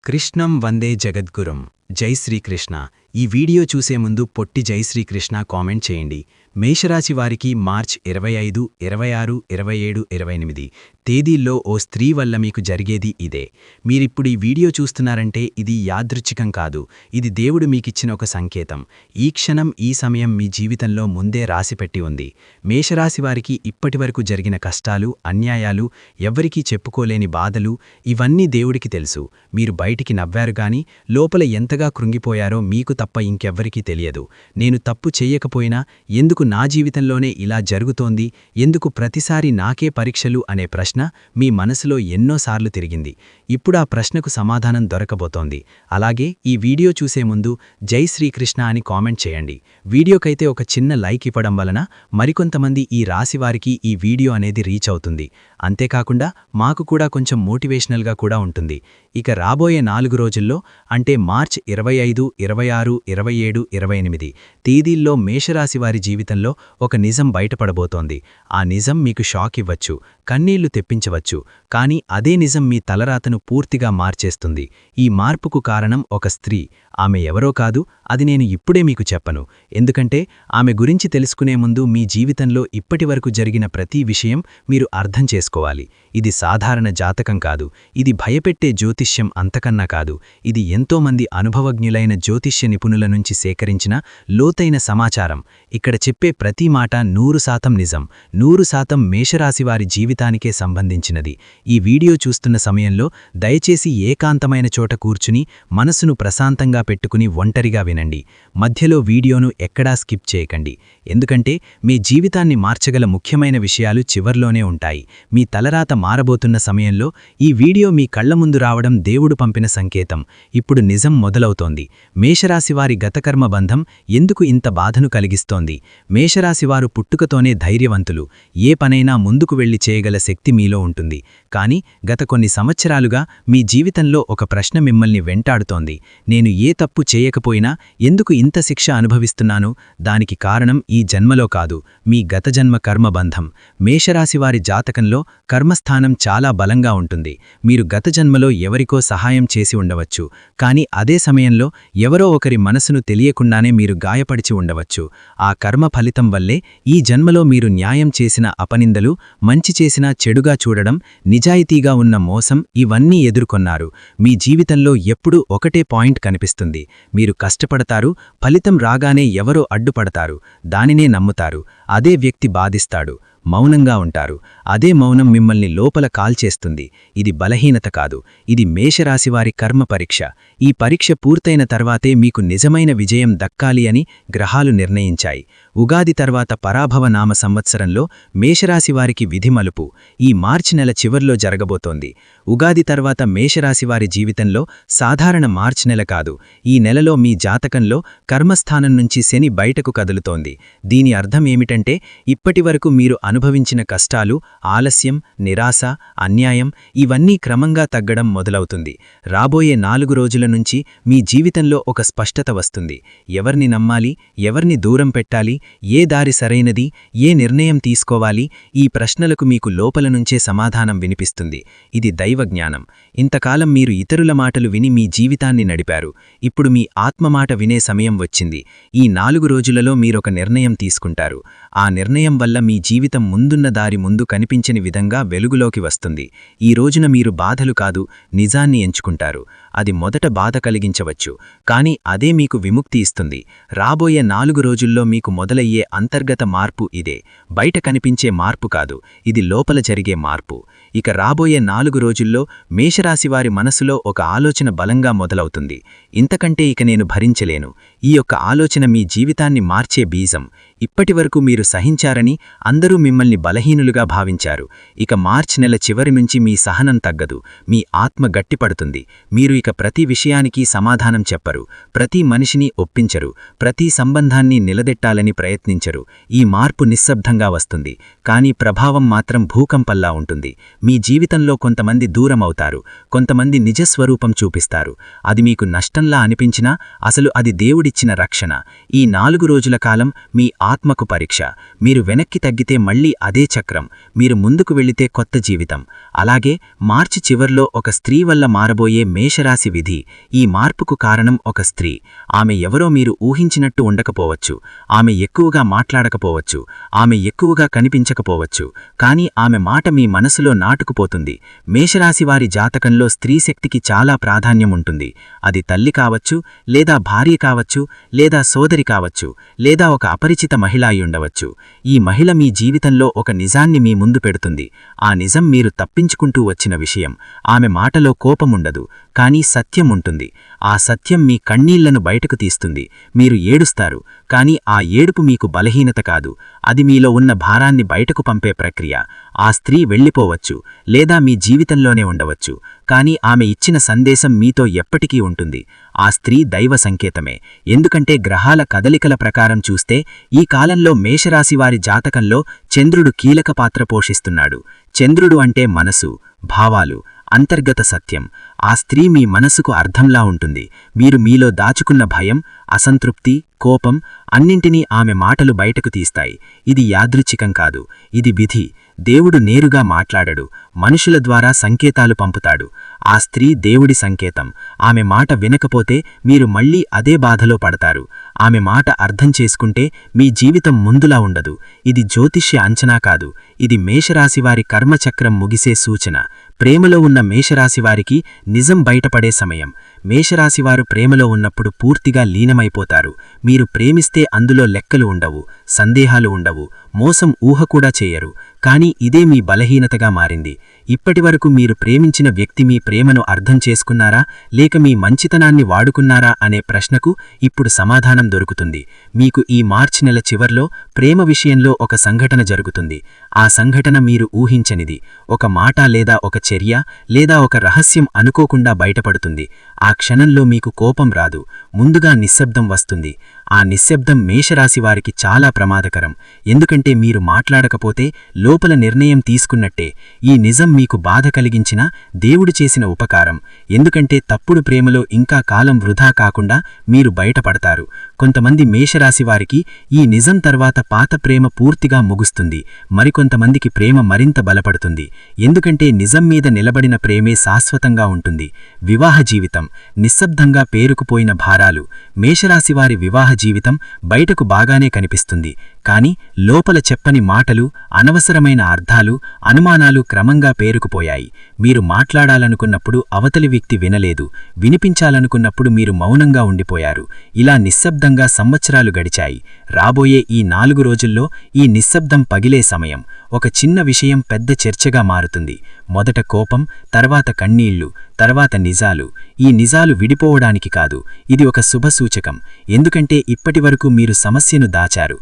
కృష్ణం వందే జగద్గురుం జై శ్రీకృష్ణ. ఈ వీడియో చూసే ముందు పొట్టి జై శ్రీకృష్ణ కామెంట్ చేయండి. మేషరాశి వారికి మార్చ్ 25, 26, 27, 28 తేదీల్లో ఓ స్త్రీ వల్ల మీకు జరిగేది ఇదే. మీరిప్పుడు ఈ వీడియో చూస్తున్నారంటే ఇది యాదృచ్ఛికం కాదు, ఇది దేవుడు మీకిచ్చిన ఒక సంకేతం. ఈ క్షణం, ఈ సమయం మీ జీవితంలో ముందే రాసిపెట్టి ఉంది. మేషరాశి వారికి ఇప్పటివరకు జరిగిన కష్టాలు, అన్యాయాలు, ఎవ్వరికీ చెప్పుకోలేని బాధలు, ఇవన్నీ దేవుడికి తెలుసు. మీరు బయటికి నవ్వారు గాని లోపల ఎంతగా కృంగిపోయారో మీకు తప్ప ఇంకెవ్వరికీ తెలియదు. నేను తప్పు చెయ్యకపోయినా ఎందుకు నా జీవితంలోనే ఇలా జరుగుతోంది, ఎందుకు ప్రతిసారి నాకే పరీక్షలు అనే ప్రశ్న మీ మనసులో ఎన్నోసార్లు తిరిగింది. ఇప్పుడా ప్రశ్నకు సమాధానం దొరకబోతోంది. అలాగే ఈ వీడియో చూసే ముందు జై శ్రీకృష్ణ అని కామెంట్ చేయండి. వీడియోకైతే ఒక చిన్న లైక్ ఇవ్వడం వలన మరికొంతమంది ఈ రాశివారికి ఈ వీడియో అనేది రీచ్ అవుతుంది. అంతేకాకుండా మాకు కూడా కొంచెం మోటివేషనల్గా కూడా ఉంటుంది. ఇక రాబోయే 4 రోజుల్లో అంటే మార్చ్ 25, 26, 27, 28 తేదీల్లో మేషరాశివారి జీవితంలో ఒక నిజం బయటపడబోతోంది. ఆ నిజం మీకు షాక్ ఇవ్వచ్చు, కన్నీళ్లు తెప్పించవచ్చు, కానీ అదే నిజం మీ తలరాతను పూర్తిగా మార్చేస్తుంది. ఈ మార్పుకు కారణం ఒక స్త్రీ. ఆమె ఎవరో కాదు, అది నేను ఇప్పుడే మీకు చెప్పను. ఎందుకంటే ఆమె గురించి తెలుసుకునే ముందు మీ జీవితంలో ఇప్పటివరకు జరిగిన ప్రతి విషయం మీరు అర్థం చేసుకోవాలి. ఇది సాధారణ జాతకం కాదు, ఇది భయపెట్టే జ్యోతిష్యం అంతకన్నా కాదు. ఇది ఎంతోమంది అనుభవజ్ఞులైన జ్యోతిష్య నిపుణుల నుంచి సేకరించిన లోతైన సమాచారం. ఇక్కడ చెప్పే ప్రతి మాట 100% నిజం, 100% మేషరాశివారి జీవితానికే సంబంధించినది. ఈ వీడియో చూస్తున్న సమయంలో దయచేసి ఏకాంతమైన చోట కూర్చుని మనసును ప్రశాంతంగా పెట్టుకుని ఒంటరిగా వినండి. మధ్యలో వీడియోను ఎక్కడా స్కిప్ చేయకండి, ఎందుకంటే మీ జీవితాన్ని మార్చగల ముఖ్యమైన విషయాలు చివర్లోనే ఉంటాయి. మీ తలరాత మారబోతున్న సమయంలో ఈ వీడియో మీ కళ్ల ముందు రావడం దేవుడు పంపిన సంకేతం. ఇప్పుడు నిజం మొదలవుతోంది. మేషరాశివారి గతకర్మ బంధం ఎందుకు ఇంత బాధను కలిగిస్తోంది? మేషరాశివారు పుట్టుకతోనే ధైర్యవంతులు. ఏ పనైనా ముందుకు వెళ్లి చేయగల శక్తి మీలో ఉంటుంది. కానీ గత కొన్ని సంవత్సరాలుగా మీ జీవితంలో ఒక ప్రశ్న మిమ్మల్ని వెంటాడుతోంది. నేను ఏ తప్పు చేయకపోయినా ఎందుకు ఇంత శిక్ష అనుభవిస్తున్నాను? దానికి కారణం ఈ జన్మలో కాదు, మీ గత జన్మ కర్మబంధం. మేషరాశివారి జాతకంలో కర్మస్థానం చాలా బలంగా ఉంటుంది. మీరు గత జన్మలో ఎవరికో సహాయం చేసి ఉండవచ్చు, కానీ అదే సమయంలో ఎవరో ఒకరి మనసును తెలియకుండానే మీరు గాయపడిచి ఉండవచ్చు. ఆ కర్మ ఫలితం వల్లే ఈ జన్మలో మీరు న్యాయం చేసిన అపనిందలు, మంచి చేసినా చెడుగా చూడడం, నిజాయితీగా ఉన్న మోసం, ఇవన్నీ ఎదుర్కొన్నారు. మీ జీవితంలో ఎప్పుడూ ఒకటే పాయింట్ కనిపిస్తుంది. మీరు కష్టపడతారు, ఫలితం రాగానే ఎవరో అడ్డుపడతారు, దానినే నమ్ముతారు. అదే వ్యక్తి బాధిస్తాడు, మౌనంగా ఉంటారు. అదే మౌనం మిమ్మల్ని లోపల కాల్చేస్తుంది. ఇది బలహీనత కాదు, ఇది మేషరాశివారి కర్మ పరీక్ష. ఈ పరీక్ష పూర్తయిన తర్వాతే మీకు నిజమైన విజయం దక్కాలి అని గ్రహాలు నిర్ణయించాయి. ఉగాది తర్వాత పరాభవ నామ సంవత్సరంలో మేషరాశివారికి విధి మలుపు ఈ మార్చి నెల చివర్లో జరగబోతోంది. ఉగాది తర్వాత మేషరాశివారి జీవితంలో సాధారణ మార్చి నెల కాదు. ఈ నెలలో మీ జాతకంలో కర్మస్థానం నుంచి శని బయటకు కదులుతోంది. దీని అర్థం ఏమిటంటే ఇప్పటివరకు మీరు అనుభవించిన కష్టాలు, ఆలస్యం, నిరాశ, అన్యాయం, ఇవన్నీ క్రమంగా తగ్గడం మొదలవుతుంది. రాబోయే 4 రోజుల నుంచి మీ జీవితంలో ఒక స్పష్టత వస్తుంది. ఎవర్ని నమ్మాలి, ఎవర్ని దూరం పెట్టాలి, ఏ దారి సరైనది, ఏ నిర్ణయం తీసుకోవాలి, ఈ ప్రశ్నలకు మీకు లోపల నుంచే సమాధానం వినిపిస్తుంది. ఇది దైవజ్ఞానం. ఇంతకాలం మీరు ఇతరుల మాటలు విని మీ జీవితాన్ని నడిపారు. ఇప్పుడు మీ ఆత్మమాట వినే సమయం వచ్చింది. ఈ 4 రోజులలో మీరొక నిర్ణయం తీసుకుంటారు. ఆ నిర్ణయం వల్ల మీ జీవితం ముందున్న దారి ముందు కనిపించని విధంగా వెలుగులోకి వస్తుంది. ఈ రోజున మీరు బాధలు కాదు, నిజాన్ని ఎంచుకుంటారు. అది మొదట బాధ కలిగించవచ్చు, కానీ అదే మీకు విముక్తి ఇస్తుంది. రాబోయే 4 రోజుల్లో మీకు మొదలయ్యే అంతర్గత మార్పు ఇదే. బయట కనిపించే మార్పు కాదు, ఇది లోపల జరిగే మార్పు. ఇక రాబోయే 4 రోజుల్లో మేషరాశివారి మనసులో ఒక ఆలోచన బలంగా మొదలవుతుంది. ఇంతకంటే ఇక నేను భరించలేను. ఈ యొక్క ఆలోచన మీ జీవితాన్ని మార్చే బీజం. ఇప్పటివరకు మీరు సహించారని అందరూ మిమ్మల్ని బలహీనులుగా భావించారు. ఇక మార్చి నెల చివరి నుంచి మీ సహనం తగ్గదు, మీ ఆత్మ గట్టిపడుతుంది. మీరు ఇక ప్రతి విషయానికి సమాధానం చెప్పరు, ప్రతి మనిషిని ఒప్పించరు, ప్రతి సంబంధాన్ని నిలదెట్టాలని ప్రయత్నించరు. ఈ మార్పు నిశ్శబ్దంగా వస్తుంది, కానీ ప్రభావం మాత్రం భూకంపంలా ఉంటుంది. మీ జీవితంలో కొంతమంది దూరమవుతారు, కొంతమంది నిజస్వరూపం చూపిస్తారు. అది మీకు నష్టంలా అనిపించినా అసలు అది దేవుడిచ్చిన రక్షణ. ఈ 4 రోజుల కాలం మీ ఆత్మకు పరీక్ష. మీరు వెనక్కి తగ్గితే మళ్ళీ అదే చక్రం, మీరు ముందుకు వెళితే కొత్త జీవితం. అలాగే మార్చి చివర్లో ఒక స్త్రీ వల్ల మారబోయే మేషరాశి మేషరాశి విధి. ఈ మార్పుకు కారణం ఒక స్త్రీ. ఆమె ఎవరో మీరు ఊహించినట్టు ఉండకపోవచ్చు. ఆమె ఎక్కువగా మాట్లాడకపోవచ్చు. ఆమె ఎక్కువగా కనిపించకపోవచ్చు. కానీ ఆమె మాట మీ మనసులో నాటుకుపోతుంది. మేషరాశివారి జాతకంలో స్త్రీశక్తికి చాలా ప్రాధాన్యముంటుంది. అది తల్లి కావచ్చు, లేదా భార్య కావచ్చు, లేదా సోదరి కావచ్చు, లేదా ఒక అపరిచిత మహిళ అయ్యుండవచ్చు. ఈ మహిళ మీ జీవితంలో ఒక నిజాన్ని మీ ముందు పెడుతుంది. ఆ నిజం మీరు తప్పించుకుంటూ వచ్చిన విషయం. ఆమె మాటలో కోపముండదు, కానీ సత్యం ఉంటుంది. ఆ సత్యం మీ కన్నీళ్లను బయటకు తీస్తుంది. మీరు ఏడుస్తారు, కానీ ఆ ఏడుపు మీకు బలహీనత కాదు. అది మీలో ఉన్న భారాన్ని బయటకు పంపే ప్రక్రియ. ఆ స్త్రీ వెళ్ళిపోవచ్చు, లేదా మీ జీవితంలోనే ఉండవచ్చు, కానీ ఆమె ఇచ్చిన సందేశం మీతో ఎప్పటికీ ఉంటుంది. ఆ స్త్రీ దైవ సంకేతమే. ఎందుకంటే గ్రహాల కదలికల ప్రకారం చూస్తే ఈ కాలంలో మేషరాశివారి జాతకంలో చంద్రుడు కీలక పాత్ర పోషిస్తున్నాడు. చంద్రుడు అంటే మనసు, భావాలు, అంతర్గత సత్యం. ఆ స్త్రీ మీ మనసుకు అర్థంలా ఉంటుంది. మీరు మీలో దాచుకున్న భయం, అసంతృప్తి, కోపం అన్నింటినీ ఆమె మాటలు బయటకు తీస్తాయి. ఇది యాదృచ్ఛికం కాదు, ఇది విధి. దేవుడు నేరుగా మాట్లాడడు, మనుషుల ద్వారా సంకేతాలు పంపుతాడు. ఆ స్త్రీ దేవుడి సంకేతం. ఆమె మాట వినకపోతే మీరు మళ్లీ అదే బాధలో పడతారు. ఆమె మాట అర్థం చేసుకుంటే మీ జీవితం ముందులా ఉండదు. ఇది జ్యోతిష్య అంచనా కాదు, ఇది మేషరాశివారి కర్మచక్రం ముగిసే సూచన. ప్రేమలో ఉన్న మేషరాశివారికి నిజం బయటపడే సమయం. మేషరాశివారు ప్రేమలో ఉన్నప్పుడు పూర్తిగా లీనమైపోతారు. మీరు ప్రేమిస్తే అందులో లెక్కలు ఉండవు, సందేహాలు ఉండవు, మోసం ఊహ కూడా చేయరు. కానీ ఇదే మీ బలహీనతగా మారింది. ఇప్పటివరకు మీరు ప్రేమించిన వ్యక్తి మీ ప్రేమను అర్థం చేసుకున్నారా, లేక మీ మంచితనాన్ని వాడుకున్నారా అనే ప్రశ్నకు ఇప్పుడు సమాధానం దొరుకుతుంది. మీకు ఈ మార్చి నెల చివర్లో ప్రేమ విషయంలో ఒక సంఘటన జరుగుతుంది. ఆ సంఘటన మీరు ఊహించనిది. ఒక మాట లేదా ఒక చర్య లేదా ఒక రహస్యం అనుకోకుండా బయటపడుతుంది. ఆ క్షణంలో మీకు కోపం రాదు, ముందుగా నిశ్శబ్దం వస్తుంది. ఆ నిశ్శబ్దం మేషరాశివారికి చాలా ప్రమాదకరం. ఎందుకంటే మీరు మాట్లాడకపోతే లోపల నిర్ణయం తీసుకున్నట్టే. ఈ నిజం మీకు బాధ కలిగించినా దేవుడు చేసిన ఉపకారం. ఎందుకంటే తప్పుడు ప్రేమలో ఇంకా కాలం వృధా కాకుండా మీరు బయటపడతారు. కొంతమంది మేషరాశివారికి ఈ నిజం తర్వాత పాత ప్రేమ పూర్తిగా ముగుస్తుంది. మరికొంతమందికి ప్రేమ మరింత బలపడుతుంది. ఎందుకంటే నిజం మీద నిలబడిన ప్రేమే శాశ్వతంగా ఉంటుంది. వివాహ జీవితం నిశ్శబ్దంగా పేరుకుపోయిన భారాలు. మేషరాశివారి వివాహ జీవితం బయటకు బాగానే కనిపిస్తుంది, కాని లోపల చెప్పని మాటలు, అనవసరమైన అర్థాలు, అనుమానాలు క్రమంగా పేరుకుపోయాయి. మీరు మాట్లాడాలనుకున్నప్పుడు అవతలి వ్యక్తి వినలేదు, వినిపించాలనుకున్నప్పుడు మీరు మౌనంగా ఉండిపోయారు. ఇలా నిశ్శబ్దంగా సంవత్సరాలు గడిచాయి. రాబోయే ఈ 4 రోజుల్లో ఈ నిశ్శబ్దం పగిలే సమయం. ఒక చిన్న విషయం పెద్ద చర్చగా మారుతుంది. మొదట కోపం, తర్వాత కన్నీళ్లు, తర్వాత నిజాలు. ఈ నిజాలు విడిపోవడానికి కాదు, ఇది ఒక శుభసూచకం. ఎందుకంటే ఇప్పటివరకు మీరు సమస్యను దాచారు.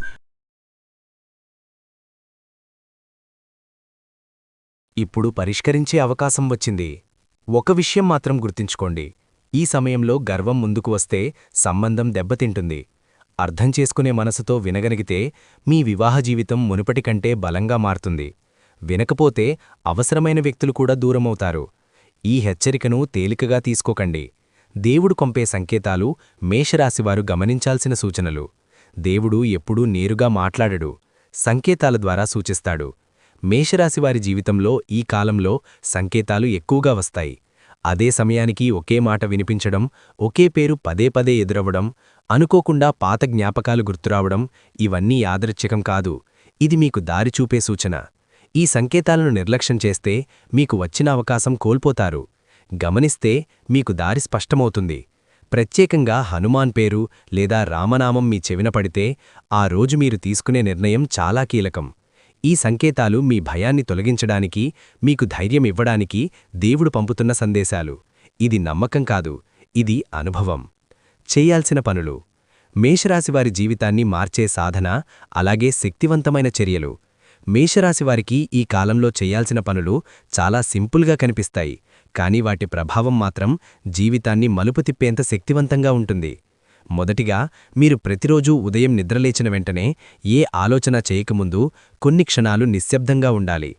ఇప్పుడు పరిష్కరించే అవకాశం వచ్చింది. ఒక విషయం మాత్రం గుర్తుంచుకోండి, ఈ సమయంలో గర్వం ముందుకు వస్తే సంబంధం దెబ్బతింటుంది. అర్థం చేసుకునే మనసుతో వినగలిగితే మీ వివాహ జీవితం మునుపటి కంటే బలంగా మారుతుంది. వినకపోతే అవసరమైన వ్యక్తులు కూడా దూరమవుతారు. ఈ హెచ్చరికను తేలికగా తీసుకోకండి. దేవుడు పంపే సంకేతాలు మేషరాశివారు గమనించాల్సిన సూచనలు. దేవుడు ఎప్పుడూ నేరుగా మాట్లాడడు, సంకేతాల ద్వారా సూచిస్తాడు. మేషరాశివారి జీవితంలో ఈ కాలంలో సంకేతాలు ఎక్కువగా వస్తాయి. అదే సమయానికి ఒకే మాట వినిపించడం, ఒకే పేరు పదే పదే ఎదురవ్వడం, అనుకోకుండా పాత జ్ఞాపకాలు గుర్తురావడం ఇవన్నీ యాదృచ్ఛికం కాదు. ఇది మీకు దారి చూపే సూచన. ఈ సంకేతాలను నిర్లక్ష్యం చేస్తే మీకు వచ్చిన అవకాశం కోల్పోతారు. గమనిస్తే మీకు దారి స్పష్టమవుతుంది. ప్రత్యేకంగా హనుమాన్ పేరు లేదా రామనామం మీ చెవిన పడితే ఆ రోజు మీరు తీసుకునే నిర్ణయం చాలా కీలకం. ఈ సంకేతాలు మీ భయాన్ని తొలగించడానికి, మీకు ధైర్యం ఇవ్వడానికి దేవుడు పంపుతున్న సందేశాలు. ఇది నమ్మకం కాదు, ఇది అనుభవం. చెయ్యాల్సిన పనులు. మేషరాశివారి జీవితాన్ని మార్చే సాధన, అలాగే శక్తివంతమైన చర్యలు. మేషరాశివారికి ఈ కాలంలో చెయ్యాల్సిన పనులు చాలా సింపుల్గా కనిపిస్తాయి, కానీ వాటి ప్రభావం మాత్రం జీవితాన్ని మలుపు తిప్పేంత శక్తివంతంగా ఉంటుంది. మొదటిగా, మీరు ప్రతిరోజూ ఉదయం నిద్రలేచిన వెంటనే ఏ ఆలోచన చేయకముందు కొన్ని క్షణాలు నిశ్శబ్దంగా ఉండాలి.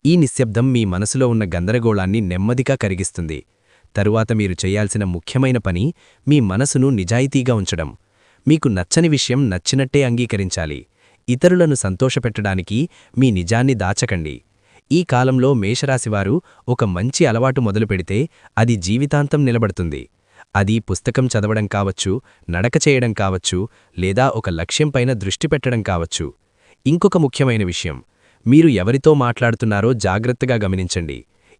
ఈ నిశ్శబ్దం మీ మనసులో ఉన్న గందరగోళాన్ని నెమ్మదిగా కరిగిస్తుంది. తరువాత మీరు చేయాల్సిన ముఖ్యమైన పని మీ మనసును నిజాయితీగా ఉంచడం. మీకు నచ్చని విషయం నచ్చినట్టే అంగీకరించాలి. ఇతరులను సంతోషపెట్టడానికి మీ నిజాన్ని దాచకండి. ఈ కాలంలో మేషరాశివారు ఒక మంచి అలవాటు మొదలుపెడితే అది జీవితాంతం నిలబడుతుంది. అది పుస్తకం చదవడం కావచ్చు, నడక చేయడం కావచ్చు, లేదా ఒక లక్ష్యంపైన దృష్టి పెట్టడం కావచ్చు. ఇంకొక ముఖ్యమైన విషయం, మీరు ఎవరితో మాట్లాడుతున్నారో జాగ్రత్తగా గమనించండి.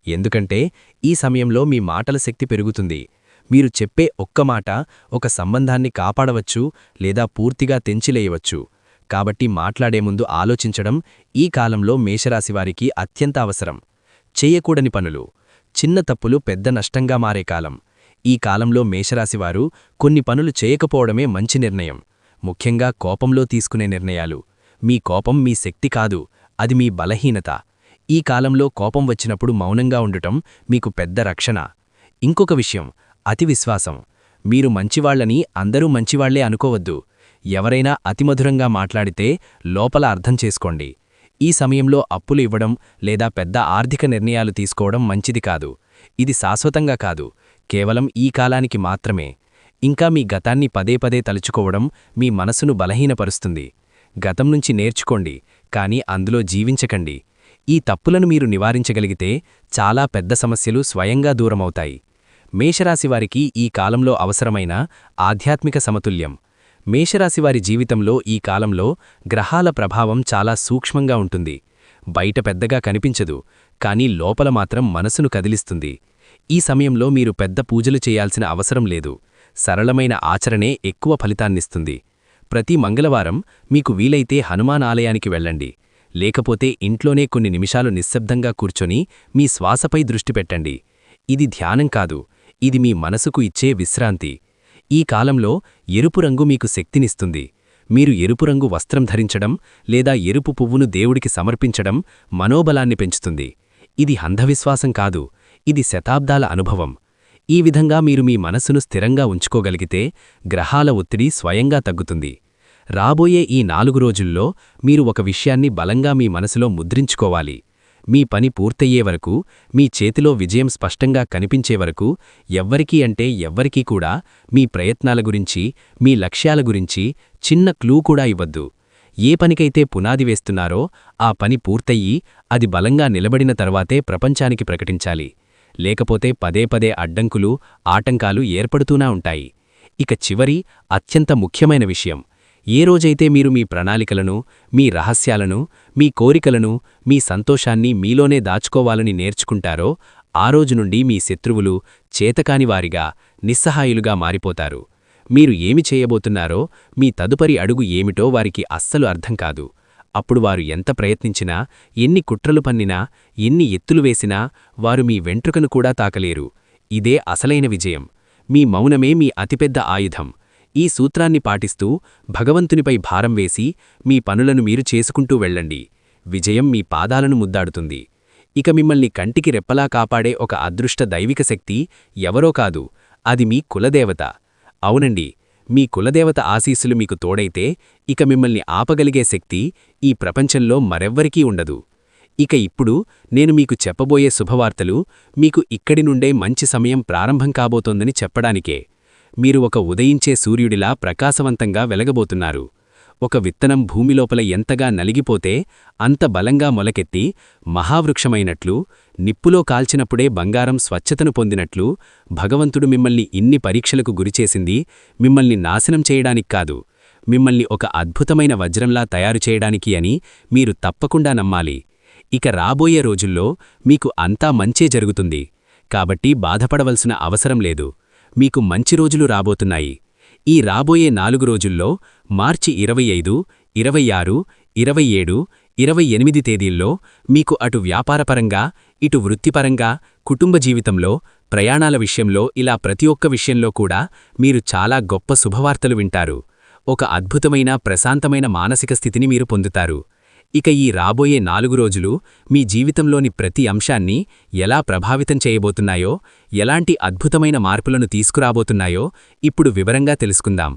ఎందుకంటే ఈ సమయంలో మీ మాటల శక్తి పెరుగుతుంది. మీరు చెప్పే ఒక్క మాట ఒక సంబంధాన్ని కాపాడవచ్చు లేదా పూర్తిగా తెంచిలేయవచ్చు. కాబట్టి మాట్లాడే ముందు ఆలోచించడం ఈ కాలంలో మేషరాశివారికి అత్యంత అవసరం. చెయ్యకూడని పనులు, చిన్న తప్పులు పెద్ద నష్టంగా మారే కాలం. ఈ కాలంలో మేషరాశివారు కొన్ని పనులు చేయకపోవడమే మంచి నిర్ణయం. ముఖ్యంగా కోపంలో తీసుకునే నిర్ణయాలు. మీ కోపం మీ శక్తి కాదు, అది మీ బలహీనత. ఈ కాలంలో కోపం వచ్చినప్పుడు మౌనంగా ఉండటం మీకు పెద్ద రక్షణ. ఇంకొక విషయం, అతి విశ్వాసం. మీరు మంచివాళ్లని అందరూ మంచివాళ్లే అనుకోవద్దు. ఎవరైనా అతిమధురంగా మాట్లాడితే లోపల అర్థం చేసుకోండి. ఈ సమయంలో అప్పులు ఇవ్వడం లేదా పెద్ద ఆర్థిక నిర్ణయాలు తీసుకోవడం మంచిది కాదు. ఇది శాశ్వతంగా కాదు, కేవలం ఈ కాలానికి మాత్రమే. ఇంకా మీ గతాన్ని పదే పదే తలుచుకోవడం మీ మనసును బలహీనపరుస్తుంది. గతం నుంచి నేర్చుకోండి, కానీ అందులో జీవించకండి. ఈ తప్పులను మీరు నివారించగలిగితే చాలా పెద్ద సమస్యలు స్వయంగా దూరమవుతాయి. మేషరాశివారికి ఈ కాలంలో అవసరమైన ఆధ్యాత్మిక సమతుల్యం. మేషరాశివారి జీవితంలో ఈ కాలంలో గ్రహాల ప్రభావం చాలా సూక్ష్మంగా ఉంటుంది. బయట పెద్దగా కనిపించదు, కానీ లోపల మాత్రం మనసును కదిలిస్తుంది. ఈ సమయంలో మీరు పెద్ద పూజలు చేయాల్సిన అవసరం లేదు. సరళమైన ఆచరణే ఎక్కువ ఫలితాన్నిస్తుంది. ప్రతి మంగళవారం మీకు వీలైతే హనుమాన్ ఆలయానికి వెళ్ళండి. లేకపోతే ఇంట్లోనే కొన్ని నిమిషాలు నిశ్శబ్దంగా కూర్చొని మీ శ్వాసపై దృష్టి పెట్టండి. ఇది ధ్యానం కాదు, ఇది మీ మనసుకు ఇచ్చే విశ్రాంతి. ఈ కాలంలో ఎరుపు రంగు మీకు శక్తినిస్తుంది. మీరు ఎరుపు రంగు వస్త్రం ధరించడం లేదా ఎరుపు పువ్వును దేవుడికి సమర్పించడం మనోబలాన్ని పెంచుతుంది. ఇది అంధవిశ్వాసం కాదు, ఇది శతాబ్దాల అనుభవం. ఈ విధంగా మీరు మీ మనసును స్థిరంగా ఉంచుకోగలిగితే గ్రహాల ఒత్తిడి స్వయంగా తగ్గుతుంది. రాబోయే ఈ 4 రోజుల్లో మీరు ఒక విషయాన్ని బలంగా మీ మనసులో ముద్రించుకోవాలి. మీ పని పూర్తయ్యే వరకు, మీ చేతిలో విజయం స్పష్టంగా కనిపించే వరకు ఎవ్వరికీ అంటే ఎవ్వరికీ కూడా మీ ప్రయత్నాల గురించి, మీ లక్ష్యాల గురించి చిన్న క్లూ కూడా ఇవ్వద్దు. ఏ పనికైతే పునాది వేస్తున్నారో ఆ పని పూర్తయ్యి అది బలంగా నిలబడిన తర్వాతే ప్రపంచానికి ప్రకటించాలి. లేకపోతే పదే పదే అడ్డంకులు, ఆటంకాలు ఏర్పడుతూనే ఉంటాయి. ఇక చివరి అత్యంత ముఖ్యమైన విషయం, ఏ రోజైతే మీరు మీ ప్రణాళికలను, మీ రహస్యాలను, మీ కోరికలను, మీ సంతోషాన్ని మీలోనే దాచుకోవాలని నేర్చుకుంటారో ఆ రోజు నుండి మీ శత్రువులు చేతకానివారిగా, నిస్సహాయులుగా మారిపోతారు. మీరు ఏమి చేయబోతున్నారో, మీ తదుపరి అడుగు ఏమిటో వారికి అస్సలు అర్థం కాదు. అప్పుడు వారు ఎంత ప్రయత్నించినా, ఎన్ని కుట్రలు పన్నినా, ఎన్ని ఎత్తులు వేసినా వారు మీ వెంట్రుకను కూడా తాకలేరు. ఇదే అసలైన విజయం. మీ మౌనమే మీ అతిపెద్ద ఆయుధం. ఈ సూత్రాన్ని పాటిస్తూ భగవంతునిపై భారం వేసి మీ పనులను మీరు చేసుకుంటూ వెళ్ళండి. విజయం మీ పాదాలను ముద్దాడుతుంది. ఇక మిమ్మల్ని కంటికి రెప్పలా కాపాడే ఒక అదృష్ట దైవిక శక్తి ఎవరో కాదు, అది మీ కులదేవత. అవునండి, మీ కులదేవత ఆశీస్సులు మీకు తోడైతే ఇక మిమ్మల్ని ఆపగలిగే శక్తి ఈ ప్రపంచంలో మరెవ్వరికీ ఉండదు. ఇక ఇప్పుడు నేను మీకు చెప్పబోయే శుభవార్తలు మీకు ఇక్కడి నుండే మంచి సమయం ప్రారంభం కాబోతోందని చెప్పడానికే. మీరు ఒక ఉదయించే సూర్యుడిలా ప్రకాశవంతంగా వెలగబోతున్నారు. ఒక విత్తనం భూమిలోపల ఎంతగా నలిగిపోతే అంత బలంగా మొలకెత్తి మహావృక్షమైనట్లు, నిప్పులో కాల్చినప్పుడే బంగారం స్వచ్ఛతను పొందినట్లు భగవంతుడు మిమ్మల్ని ఇన్ని పరీక్షలకు గురిచేసింది మిమ్మల్ని నాశనం చేయడానికి కాదు, మిమ్మల్ని ఒక అద్భుతమైన వజ్రంలా తయారు చేయడానికి అని మీరు తప్పకుండా నమ్మాలి. ఇక రాబోయే రోజుల్లో మీకు అంతా మంచే జరుగుతుంది. కాబట్టి బాధపడవలసిన అవసరం లేదు. మీకు మంచి రోజులు రాబోతున్నాయి. ఈ రాబోయే 4 రోజుల్లో మార్చి 25, 26, 27, 28 తేదీల్లో మీకు అటు వ్యాపారపరంగా, ఇటు వృత్తిపరంగా, కుటుంబ జీవితంలో, ప్రయాణాల విషయంలో ఇలా ప్రతి ఒక్క విషయంలో కూడా మీరు చాలా గొప్ప శుభవార్తలు వింటారు. ఒక అద్భుతమైన ప్రశాంతమైన మానసిక స్థితిని మీరు పొందుతారు. ఇక ఈ రాబోయే 4 రోజులు మీ జీవితంలోని ప్రతి అంశాన్ని ఎలా ప్రభావితం చేయబోతున్నాయో, ఎలాంటి అద్భుతమైన మార్పులను తీసుకురాబోతున్నాయో ఇప్పుడు వివరంగా తెలుసుకుందాం.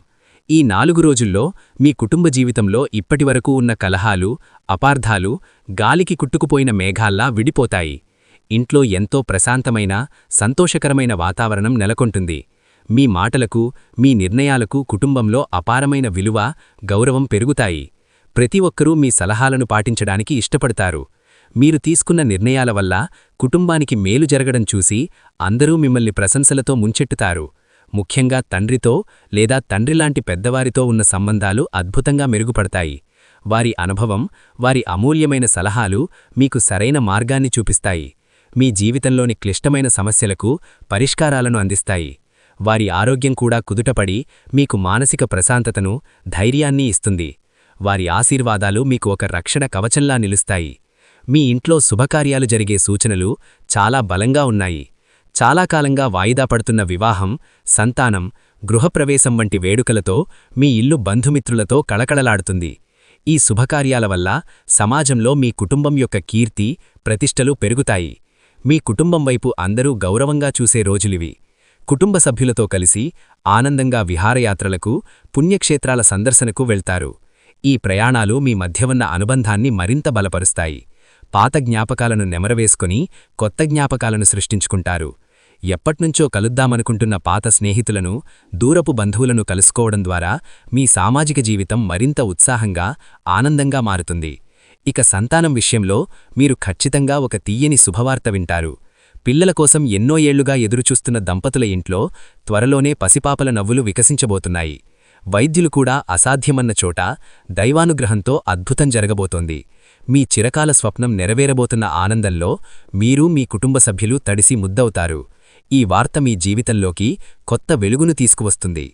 ఈ 4 రోజుల్లో మీ కుటుంబ జీవితంలో ఇప్పటివరకు ఉన్న కలహాలు, అపార్థాలు గాలికి కుట్టుకుపోయిన మేఘాల్లా విడిపోతాయి. ఇంట్లో ఎంతో ప్రశాంతమైన, సంతోషకరమైన వాతావరణం నెలకొంటుంది. మీ మాటలకు, మీ నిర్ణయాలకు కుటుంబంలో అపారమైన విలువ, గౌరవం పెరుగుతాయి. ప్రతి ఒక్కరూ మీ సలహాలను పాటించడానికి ఇష్టపడతారు. మీరు తీసుకున్న నిర్ణయాల వల్ల కుటుంబానికి మేలు జరగడం చూసి అందరూ మిమ్మల్ని ప్రశంసలతో ముంచెట్టుతారు. ముఖ్యంగా తండ్రితో లేదా తండ్రిలాంటి పెద్దవారితో ఉన్న సంబంధాలు అద్భుతంగా మెరుగుపడతాయి. వారి అనుభవం, వారి అమూల్యమైన సలహాలు మీకు సరైన మార్గాన్ని చూపిస్తాయి. మీ జీవితంలోని క్లిష్టమైన సమస్యలకు పరిష్కారాలను అందిస్తాయి. వారి ఆరోగ్యం కూడా కుదుటపడి మీకు మానసిక ప్రశాంతతను, ధైర్యాన్ని ఇస్తుంది. వారి ఆశీర్వాదాలు మీకు ఒక రక్షణ కవచంలా నిలుస్తాయి. మీ ఇంట్లో శుభకార్యాలు జరిగే సూచనలు చాలా బలంగా ఉన్నాయి. చాలా కాలంగా వాయిదా పడుతున్న వివాహం, సంతానం, గృహప్రవేశం వంటి వేడుకలతో మీ ఇల్లు బంధుమిత్రులతో కళకళలాడుతుంది. ఈ శుభకార్యాల వల్ల సమాజంలో మీ కుటుంబం యొక్క కీర్తి, ప్రతిష్టలు పెరుగుతాయి. మీ కుటుంబం వైపు అందరూ గౌరవంగా చూసే రోజులివి. కుటుంబ సభ్యులతో కలిసి ఆనందంగా విహారయాత్రలకు, పుణ్యక్షేత్రాల సందర్శనకు వెళ్తారు. ఈ ప్రయాణాలు మీ మధ్య ఉన్న అనుబంధాన్ని మరింత బలపరుస్తాయి. పాత జ్ఞాపకాలను నెమరవేసుకుని కొత్త జ్ఞాపకాలను సృష్టించుకుంటారు. ఎప్పట్నుంచో కలుద్దామనుకుంటున్న పాత స్నేహితులను, దూరపు బంధువులను కలుసుకోవడం ద్వారా మీ సామాజిక జీవితం మరింత ఉత్సాహంగా, ఆనందంగా మారుతుంది. ఇక సంతానం విషయంలో మీరు ఖచ్చితంగా ఒక తీయని శుభవార్త వింటారు. పిల్లల కోసం ఎన్నో ఏళ్లుగా ఎదురుచూస్తున్న దంపతుల ఇంట్లో త్వరలోనే పసిపాపల నవ్వులు వికసించబోతున్నాయి. వైద్యులు కూడా అసాధ్యమన్న చోట దైవానుగ్రహంతో అద్భుతం జరగబోతోంది. మీ చిరకాల స్వప్నం నెరవేరబోతున్న ఆనందంలో మీరు, మీ కుటుంబ సభ్యులు తడిసి ముద్దవుతారు. ఈ వార్త మీ జీవితంలోకి కొత్త వెలుగును తీసుకువస్తుంది.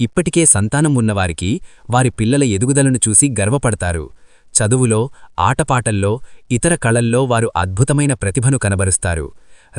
ఇప్పటికే సంతానం ఉన్నవారికి వారి పిల్లల ఎదుగుదలను చూసి గర్వపడతారు. చదువులో, ఆటపాటల్లో, ఇతర కళల్లో వారు అద్భుతమైన ప్రతిభను కనబరుస్తారు.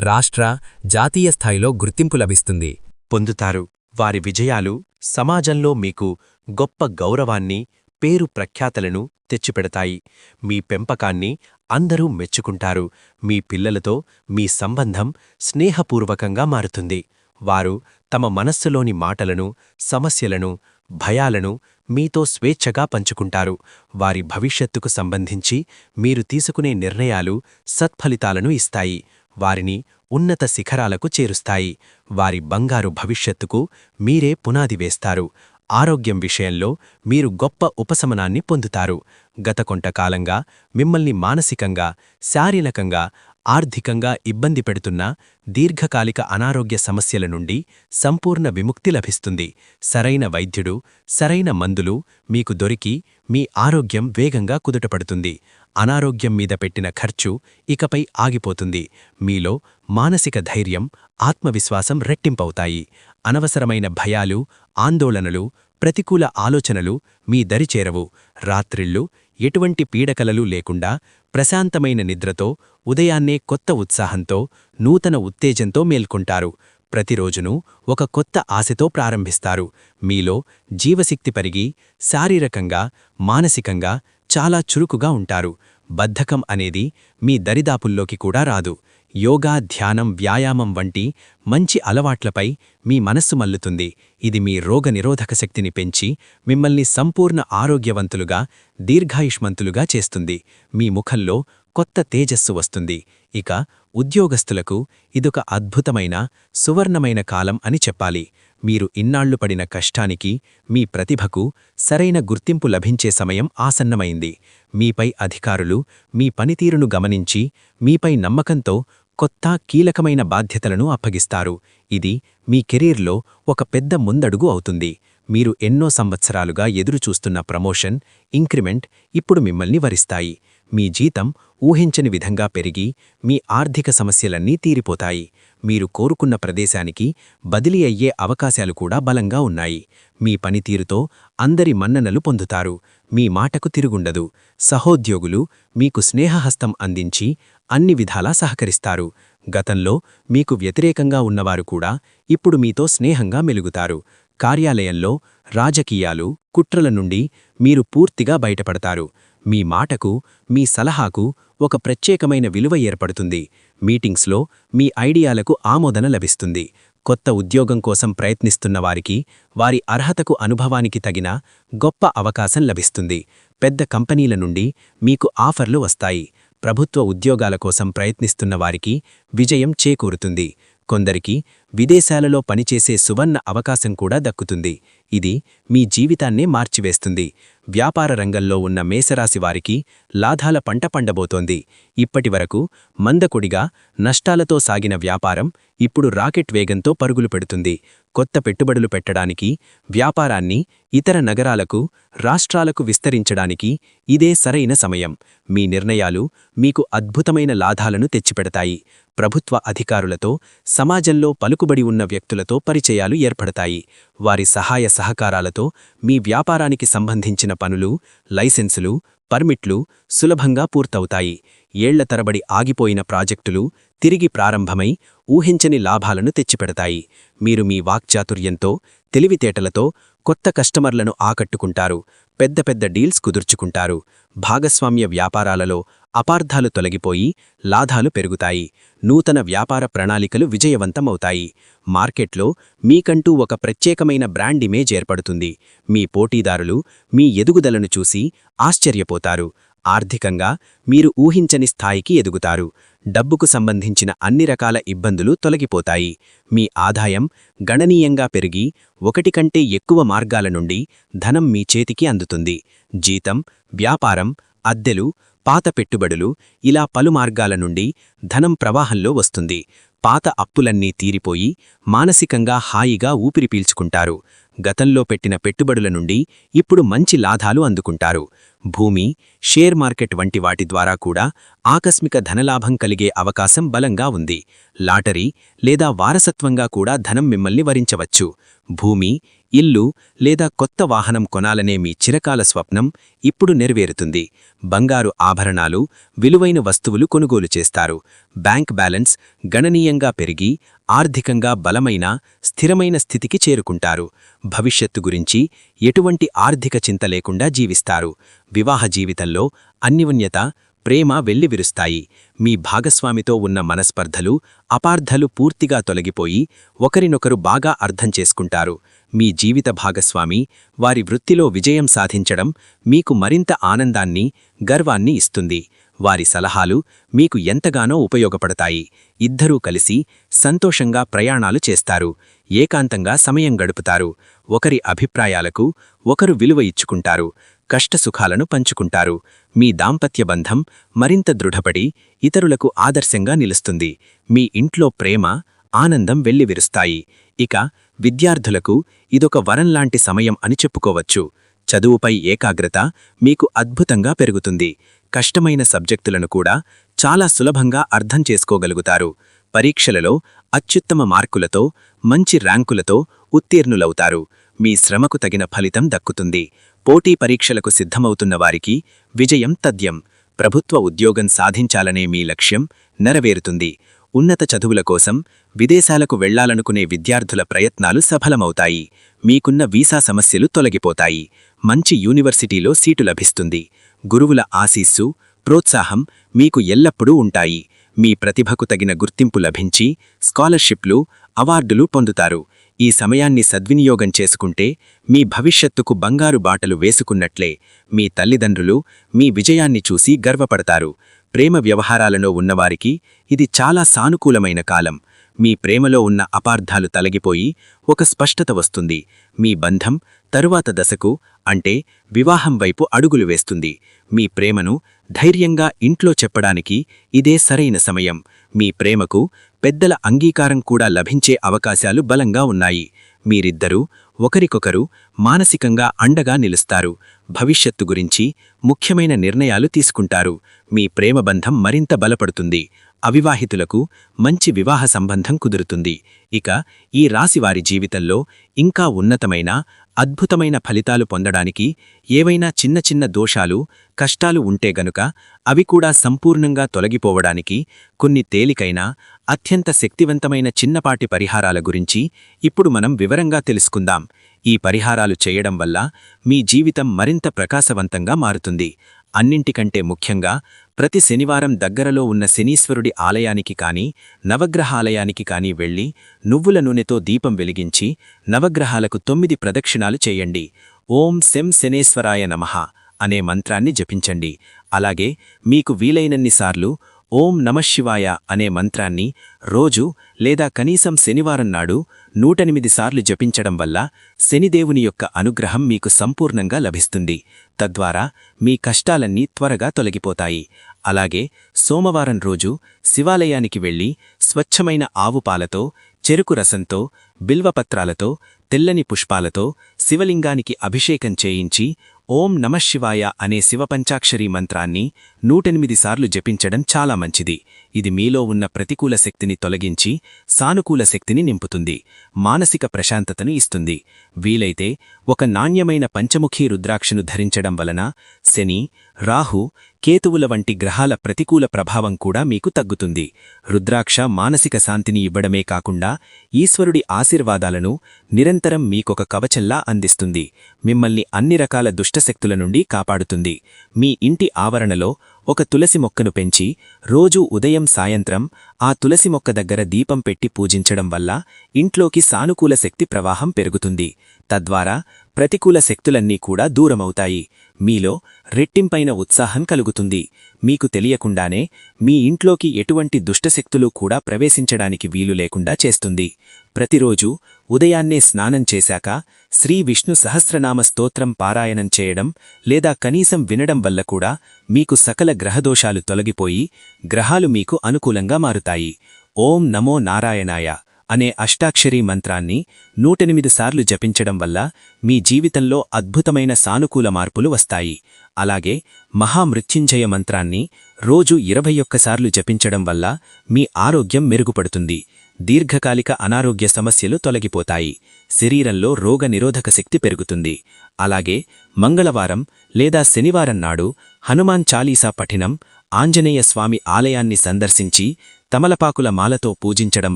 రాష్ట్ర, జాతీయ స్థాయిలో గుర్తింపు లభిస్తుంది. పొందుతారు. వారి విజయాలు సమాజంలో మీకు గొప్ప గౌరవాన్ని, పేరు ప్రఖ్యాతలను తెచ్చిపెడతాయి. మీ పెంపకాన్ని అందరూ మెచ్చుకుంటారు. మీ పిల్లలతో మీ సంబంధం స్నేహపూర్వకంగా మారుతుంది. వారు తమ మనస్సులోని మాటలను, సమస్యలను, భయాలను మీతో స్వేచ్ఛగా పంచుకుంటారు. వారి భవిష్యత్తుకు సంబంధించి మీరు తీసుకునే నిర్ణయాలు సత్ఫలితాలను ఇస్తాయి. వారిని ఉన్నత శిఖరాలకు చేరుస్తాయి. వారి బంగారు భవిష్యత్తుకు మీరే పునాది వేస్తారు. ఆరోగ్యం విషయంలో మీరు గొప్ప ఉపశమనాన్ని పొందుతారు. గత కొంతకాలంగా మిమ్మల్ని మానసికంగా, శారీరకంగా, ఆర్థికంగా ఇబ్బంది పెడుతున్న దీర్ఘకాలిక అనారోగ్య సమస్యల నుండి సంపూర్ణ విముక్తి లభిస్తుంది. సరైన వైద్యుడు, సరైన మందులు మీకు దొరికి మీ ఆరోగ్యం వేగంగా కుదుటపడుతుంది. అనారోగ్యం మీద పెట్టిన ఖర్చు ఇకపై ఆగిపోతుంది. మీలో మానసిక ధైర్యం, ఆత్మవిశ్వాసం రెట్టింపవుతాయి. అనవసరమైన భయాలు, ఆందోళనలు, ప్రతికూల ఆలోచనలు మీ దరిచేరవు. రాత్రిళ్ళు ఎటువంటి పీడకలలు లేకుండా ప్రశాంతమైన నిద్రతో, ఉదయాన్నే కొత్త ఉత్సాహంతో, నూతన ఉత్తేజంతో మేల్కొంటారు. ప్రతిరోజునూ ఒక కొత్త ఆశతో ప్రారంభిస్తారు. మీలో జీవశక్తి పెరిగి శారీరకంగా, మానసికంగా చాలా చురుకుగా ఉంటారు. బద్ధకం అనేది మీ దరిదాపుల్లోకి కూడా రాదు. యోగా, ధ్యానం, వ్యాయామం వంటి మంచి అలవాట్లపై మీ మనస్సు మల్లుతుంది. ఇది మీ రోగనిరోధక శక్తిని పెంచి మిమ్మల్ని సంపూర్ణ ఆరోగ్యవంతులుగా, దీర్ఘాయుష్మంతులుగా చేస్తుంది. మీ ముఖంలో కొత్త తేజస్సు వస్తుంది. ఇక ఉద్యోగస్తులకు ఇదొక అద్భుతమైన, సువర్ణమైన కాలం అని చెప్పాలి. మీరు ఇన్నాళ్లు పడిన కష్టానికి, మీ ప్రతిభకు సరైన గుర్తింపు లభించే సమయం ఆసన్నమైంది. మీపై అధికారులు మీ పనితీరును గమనించి మీపై నమ్మకంతో కొత్త, కీలకమైన బాధ్యతలను అప్పగిస్తారు. ఇది మీ కెరీర్లో ఒక పెద్ద ముందడుగు అవుతుంది. మీరు ఎన్నో సంవత్సరాలుగా ఎదురుచూస్తున్న ప్రమోషన్, ఇంక్రిమెంట్ ఇప్పుడు మిమ్మల్ని వరిస్తాయి. మీ జీతం ఊహించని విధంగా పెరిగి మీ ఆర్థిక సమస్యలన్నీ తీరిపోతాయి. మీరు కోరుకున్న ప్రదేశానికి బదిలీ అయ్యే అవకాశాలు కూడా బలంగా ఉన్నాయి. మీ పనితీరుతో అందరి మన్ననలు పొందుతారు. మీ మాటకు తిరుగుండదు. సహోద్యోగులు మీకు స్నేహహస్తం అందించి అన్ని విధాలా సహకరిస్తారు. గతంలో మీకు వ్యతిరేకంగా ఉన్నవారు కూడా ఇప్పుడు మీతో స్నేహంగా మెలుగుతారు. కార్యాలయంలో రాజకీయాలు, కుట్రల నుండి మీరు పూర్తిగా బయటపడతారు. మీ మాటకు, మీ సలహాకు ఒక ప్రత్యేకమైన విలువ ఏర్పడుతుంది. మీటింగ్స్లో మీ ఐడియాలకు ఆమోదన లభిస్తుంది. కొత్త ఉద్యోగం కోసం ప్రయత్నిస్తున్న వారికి వారి అర్హతకు, అనుభవానికి తగిన గొప్ప అవకాశం లభిస్తుంది. పెద్ద కంపెనీల నుండి మీకు ఆఫర్లు వస్తాయి. ప్రభుత్వ ఉద్యోగాల కోసం ప్రయత్నిస్తున్న వారికి విజయం చేకూరుతుంది. కొందరికి విదేశాలలో పనిచేసే సువర్ణ అవకాశం కూడా దక్కుతుంది. ఇది మీ జీవితాన్నే మార్చివేస్తుంది. వ్యాపార రంగంలో ఉన్న మేషరాశి వారికి లాభాల పంట పండబోతోంది. ఇప్పటివరకు మందకొడిగా నష్టాలతో సాగిన వ్యాపారం ఇప్పుడు రాకెట్ వేగంతో పరుగులు పెడుతుంది. కొత్త పెట్టుబడులు పెట్టడానికి, వ్యాపారాన్ని ఇతర నగరాలకు, రాష్ట్రాలకు విస్తరించడానికి ఇదే సరైన సమయం. మీ నిర్ణయాలు మీకు అద్భుతమైన లాభాలను తెచ్చిపెడతాయి. ప్రభుత్వ అధికారులతో, సమాజంలో పలుకుబడి ఉన్న వ్యక్తులతో పరిచయాలు ఏర్పడతాయి. వారి సహాయ సహకారాలతో మీ వ్యాపారానికి సంబంధించిన పనులు, లైసెన్సులు, పర్మిట్లు సులభంగా పూర్తవుతాయి. ఏళ్ల తరబడి ఆగిపోయిన ప్రాజెక్టులు తిరిగి ప్రారంభమై ఊహించని లాభాలను తెచ్చిపెడతాయి. మీరు మీ వాక్చాతుర్యంతో, తెలివితేటలతో కొత్త కస్టమర్లను ఆకట్టుకుంటారు. పెద్ద పెద్ద డీల్స్ కుదుర్చుకుంటారు. భాగస్వామ్య వ్యాపారాలలో అపార్థాలు తొలగిపోయి లాభాలు పెరుగుతాయి. నూతన వ్యాపార ప్రణాళికలు విజయవంతమవుతాయి. మార్కెట్లో మీకంటూ ఒక ప్రత్యేకమైన బ్రాండ్ ఇమేజ్ ఏర్పడుతుంది. మీ పోటీదారులు మీ ఎదుగుదలను చూసి ఆశ్చర్యపోతారు. ఆర్థికంగా మీరు ఊహించని స్థాయికి ఎదుగుతారు. డబ్బుకు సంబంధించిన అన్ని రకాల ఇబ్బందులు తొలగిపోతాయి. మీ ఆదాయం గణనీయంగా పెరిగి ఒకటి కంటే ఎక్కువ మార్గాల నుండి ధనం మీ చేతికి అందుతుంది. జీతం, వ్యాపారం, అద్దెలు, పాత పెట్టుబడులు ఇలా పలు మార్గాల నుండి ధనం ప్రవాహంలో వస్తుంది. పాత అప్పులన్నీ తీరిపోయి మానసికంగా హాయిగా ఊపిరి పీల్చుకుంటారు. గతంలో పెట్టిన పెట్టుబడుల నుండి ఇప్పుడు మంచి లాభాలు అందుకుంటారు. భూమి, షేర్ మార్కెట్ వంటి వాటి ద్వారా కూడా ఆకస్మిక ధనలాభం కలిగే అవకాశం బలంగా ఉంది. లాటరీ లేదా వారసత్వంగా కూడా ధనం మిమ్మల్ని వరించవచ్చు. భూమి, ఇల్లు లేదా కొత్త వాహనం కొనాలనే మీ చిరకాల స్వప్నం ఇప్పుడు నెరవేరుతుంది. బంగారు ఆభరణాలు, విలువైన వస్తువులు కొనుగోలు చేస్తారు. బ్యాంక్ బ్యాలెన్స్ గణనీయంగా పెరిగి ఆర్థికంగా బలమైన, స్థిరమైన స్థితికి చేరుకుంటారు. భవిష్యత్తు గురించి ఎటువంటి ఆర్థిక చింత లేకుండా జీవిస్తారు. వివాహ జీవితంలో అన్యోన్యత, ప్రేమ వెల్లివిరుస్తాయి. మీ భాగస్వామితో ఉన్న మనస్పర్ధలు, అపార్థలు పూర్తిగా తొలగిపోయి ఒకరినొకరు బాగా అర్థం చేసుకుంటారు. మీ జీవిత భాగస్వామి వారి వృత్తిలో విజయం సాధించడం మీకు మరింత ఆనందాన్ని, గర్వాన్ని ఇస్తుంది. వారి సలహాలు మీకు ఎంతగానో ఉపయోగపడతాయి. ఇద్దరూ కలిసి సంతోషంగా ప్రయాణాలు చేస్తారు. ఏకాంతంగా సమయం గడుపుతారు. ఒకరి అభిప్రాయాలకు ఒకరు విలువ ఇచ్చుకుంటారు. కష్టసుఖాలను పంచుకుంటారు. మీ దాంపత్య బంధం మరింత దృఢపడి ఇతరులకు ఆదర్శంగా నిలుస్తుంది. మీ ఇంట్లో ప్రేమ, ఆనందం వెల్లివిరుస్తాయి. ఇక విద్యార్థులకు ఇదొక వరంలాంటి సమయం అని చెప్పుకోవచ్చు. చదువుపై ఏకాగ్రత మీకు అద్భుతంగా పెరుగుతుంది. కష్టమైన సబ్జెక్టులను కూడా చాలా సులభంగా అర్థం చేసుకోగలుగుతారు. పరీక్షలలో అత్యుత్తమ మార్కులతో, మంచి ర్యాంకులతో ఉత్తీర్ణులవుతారు. మీ శ్రమకు తగిన ఫలితం దక్కుతుంది. పోటీ పరీక్షలకు సిద్ధమవుతున్న వారికి విజయం తథ్యం. ప్రభుత్వ ఉద్యోగం సాధించాలనే మీ లక్ష్యం నెరవేరుతుంది. ఉన్నత చదువుల కోసం విదేశాలకు వెళ్లాలనుకునే విద్యార్థుల ప్రయత్నాలు సఫలమవుతాయి. మీకున్న వీసా సమస్యలు తొలగిపోతాయి. మంచి యూనివర్సిటీలో సీటు లభిస్తుంది. గురువుల ఆశీస్సు, ప్రోత్సాహం మీకు ఎల్లప్పుడూ ఉంటాయి. మీ ప్రతిభకు తగిన గుర్తింపు లభించి స్కాలర్షిప్లు, అవార్డులు పొందుతారు. ఈ సమయాన్ని సద్వినియోగం చేసుకుంటే మీ భవిష్యత్తుకు బంగారు బాటలు వేసుకున్నట్లే. మీ తల్లిదండ్రులు మీ విజయాన్ని చూసి గర్వపడతారు. ప్రేమ వ్యవహారాలలో ఉన్నవారికి ఇది చాలా సానుకూలమైన కాలం. మీ ప్రేమలో ఉన్న అపార్థాలు తొలగిపోయి ఒక స్పష్టత వస్తుంది. మీ బంధం తరువాత దశకు, అంటే వివాహం వైపు అడుగులు వేస్తుంది. మీ ప్రేమను ధైర్యంగా ఇంట్లో చెప్పడానికి ఇదే సరైన సమయం. మీ ప్రేమకు పెద్దల అంగీకారం కూడా లభించే అవకాశాలు బలంగా ఉన్నాయి. మీరిద్దరూ ఒకరికొకరు మానసికంగా అండగా నిలుస్తారు. భవిష్యత్తు గురించి ముఖ్యమైన నిర్ణయాలు తీసుకుంటారు. మీ ప్రేమబంధం మరింత బలపడుతుంది. అవివాహితులకు మంచి వివాహ సంబంధం కుదురుతుంది. ఇక ఈ రాశివారి జీవితంలో ఇంకా ఉన్నతమైన, అద్భుతమైన ఫలితాలు పొందడానికి ఏవైనా చిన్న చిన్న దోషాలు, కష్టాలు ఉంటే గనుక అవి కూడా సంపూర్ణంగా తొలగిపోవడానికి కొన్ని తేలికైన, అత్యంత శక్తివంతమైన చిన్నపాటి పరిహారాల గురించి ఇప్పుడు మనం వివరంగా తెలుసుకుందాం. ఈ పరిహారాలు చేయడం వల్ల మీ జీవితం మరింత ప్రకాశవంతంగా మారుతుంది. అన్నింటికంటే ముఖ్యంగా ప్రతి శనివారం దగ్గరలో ఉన్న శనీశ్వరుడి ఆలయానికి కానీ, నవగ్రహాలయానికి కానీ వెళ్లి నువ్వుల నూనెతో దీపం వెలిగించి నవగ్రహాలకు 9 ప్రదక్షిణాలు చేయండి. ఓం శం శనేశ్వరాయ నమః అనే మంత్రాన్ని జపించండి. అలాగే మీకు వీలైనన్నిసార్లు ఓం నమఃశివాయ అనే మంత్రాన్ని రోజు లేదా కనీసం శనివారం నాడు 108 సార్లు జపించడం వల్ల శనిదేవుని యొక్క అనుగ్రహం మీకు సంపూర్ణంగా లభిస్తుంది. తద్వారా మీ కష్టాలన్నీ త్వరగా తొలగిపోతాయి. అలాగే సోమవారం రోజు శివాలయానికి వెళ్లి స్వచ్ఛమైన ఆవు పాలతో, చెరుకు రసంతో, బిల్వపత్రాలతో, తెల్లని పుష్పాలతో శివలింగానికి అభిషేకం చేయించి ఓం నమఃశివాయ అనే శివపంచాక్షరీ మంత్రాన్ని 108 సార్లు జపించడం చాలా మంచిది. ఇది మీలో ఉన్న ప్రతికూల శక్తిని తొలగించి సానుకూల శక్తిని నింపుతుంది, మానసిక ప్రశాంతతను ఇస్తుంది. వీలైతే ఒక నాణ్యమైన పంచముఖీ రుద్రాక్షను ధరించడం వలన శని, రాహు, కేతువుల వంటి గ్రహాల ప్రతికూల ప్రభావం కూడా మీకు తగ్గుతుంది. రుద్రాక్ష మానసిక శాంతిని ఇవ్వడమే కాకుండా ఈశ్వరుడి ఆశీర్వాదాలను నిరంతరం మీకొక కవచంలా అందిస్తుంది. మిమ్మల్ని అన్ని రకాల దుష్టశక్తుల నుండి కాపాడుతుంది. మీ ఇంటి ఆవరణలో ఒక తులసి మొక్కను పెంచి రోజూ ఉదయం సాయంత్రం ఆ తులసి మొక్క దగ్గర దీపం పెట్టి పూజించడం వల్ల ఇంట్లోకి సానుకూల శక్తి ప్రవాహం పెరుగుతుంది. తద్వారా ప్రతికూల శక్తులన్నీ కూడా దూరమవుతాయి. మీలో రెట్టింపైన ఉత్సాహం కలుగుతుంది. మీకు తెలియకుండానే మీ ఇంట్లోకి ఎటువంటి దుష్టశక్తులు కూడా ప్రవేశించడానికి వీలు లేకుండా చేస్తుంది. ప్రతిరోజూ ఉదయాన్నే స్నానం చేశాక శ్రీ విష్ణు సహస్రనామ స్తోత్రం పారాయణం చేయడం లేదా కనీసం వినడం వల్ల కూడా మీకు సకల గ్రహదోషాలు తొలగిపోయి గ్రహాలు మీకు అనుకూలంగా మారుతాయి. ఓం నమో నారాయణాయ అనే అష్టాక్షరీ మంత్రాన్ని 108 సార్లు జపించడం వల్ల మీ జీవితంలో అద్భుతమైన సానుకూల మార్పులు వస్తాయి. అలాగే మహామృత్యుంజయ మంత్రాన్ని రోజు 21 సార్లు జపించడం వల్ల మీ ఆరోగ్యం మెరుగుపడుతుంది. దీర్ఘకాలిక అనారోగ్య సమస్యలు తొలగిపోతాయి. శరీరంలో రోగ నిరోధక శక్తి పెరుగుతుంది. అలాగే మంగళవారం లేదా శనివారం నాడు హనుమాన్ చాలీసా పఠినం, ఆంజనేయ స్వామి ఆలయాన్ని సందర్శించి తమలపాకుల మాలతో పూజించడం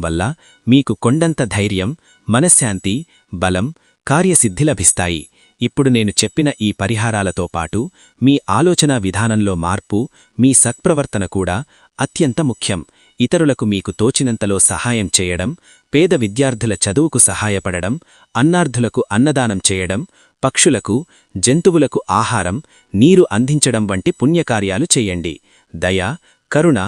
వల్ల మీకు కొండంత ధైర్యం, మనశ్శాంతి, బలం, కార్యసిద్ధి లభిస్తాయి. ఇప్పుడు నేను చెప్పిన ఈ పరిహారాలతో పాటు మీ ఆలోచనా విధానంలో మార్పు, మీ సత్ప్రవర్తన కూడా అత్యంత ముఖ్యం. ఇతరులకు మీకు తోచినంతలో సహాయం చేయడం, పేద విద్యార్థుల చదువుకు సహాయపడడం, అన్నార్థులకు అన్నదానం చేయడం, పక్షులకు, జంతువులకు ఆహారం, నీరు అందించడం వంటి పుణ్యకార్యాలు చెయ్యండి. దయ, కరుణ,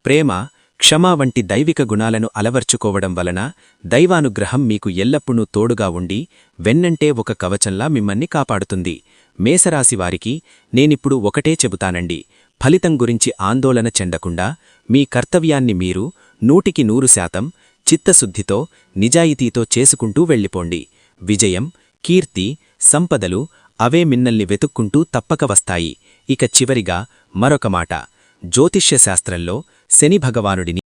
ప్రేమ, క్షమ వంటి దైవిక గుణాలను అలవర్చుకోవడం వలన దైవానుగ్రహం మీకు ఎల్లప్పుడూ తోడుగా ఉండి వెన్నంటే ఒక కవచంలా మిమ్మల్ని కాపాడుతుంది. మేషరాశివారికి నేనిప్పుడు ఒకటే చెబుతానండి. ఫలితం గురించి ఆందోళన చెందకుండా మీ కర్తవ్యాన్ని మీరు 100% చిత్తశుద్ధితో, నిజాయితీతో చేసుకుంటూ వెళ్ళిపోండి. విజయం, కీర్తి, సంపదలు అవే మిన్నల్ని వెతుక్కుంటూ తప్పక వస్తాయి. ఇక చివరిగా మరొక మాట. జ్యోతిష్య శాస్త్రంలో శని భగవానుడిని